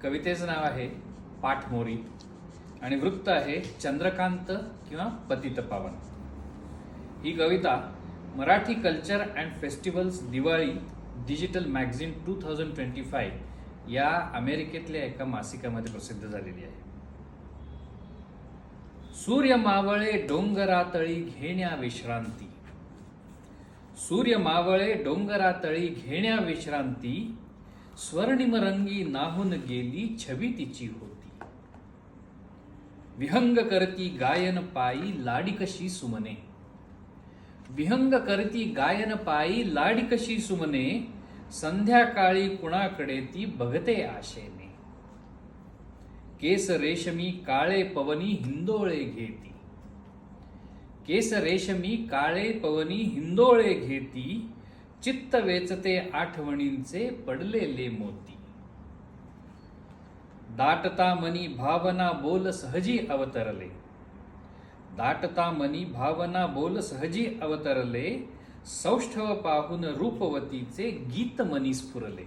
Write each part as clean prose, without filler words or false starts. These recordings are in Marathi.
कवितेचं नाव आहे पाठमोरी आणि वृत्त आहे चंद्रकांत किंवा पतित पावन. ही कविता Marathi culture and festivals Diwali digital magazine 2025 या अमेरिकेतल्या एका मासिकामध्ये प्रसिद्ध झालेली आहे. सूर्य मावळे डोंगरातळी घेण्या विश्रांती, सूर्य मावळे डोंगरातळी घेण्या विश्रांती, स्वर्णिम रंगी नाहून गेली छवी तिची होती. विहंग करती गायन पायी लाडिकशी सुमने, विहंग करती गायन पायी लाडिकशी सुमने, संध्याकाळी कुणाकडे ती बघते आशेने. केस रेशमी काळे पवनी हिंदोळे घेती, केस रेशमी काळे पवनी हिंदोळे घेती, चित्त वेचते आठवणींचे पडलेले मोती. दाटता मनी भावना बोल सहजी अवतरले, दाटता मनी भावना बोल सहजी अवतरले, सौष्ठव पाहून रूपवतीचे गीत मनी स्फुरले.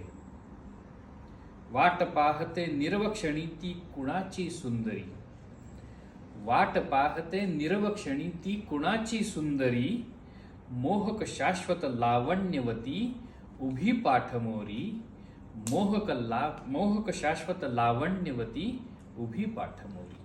वाट पाहते निर्वक्षणी ती कुणाची सुंदरी, वाट पाहते निर्वक्षणी ती कुणाची सुंदरी, मोहक शाश्वत लावण्यवती उभी पाठमोरी, मोहक शाश्वत लावण्यवती उभी पाठमोरी.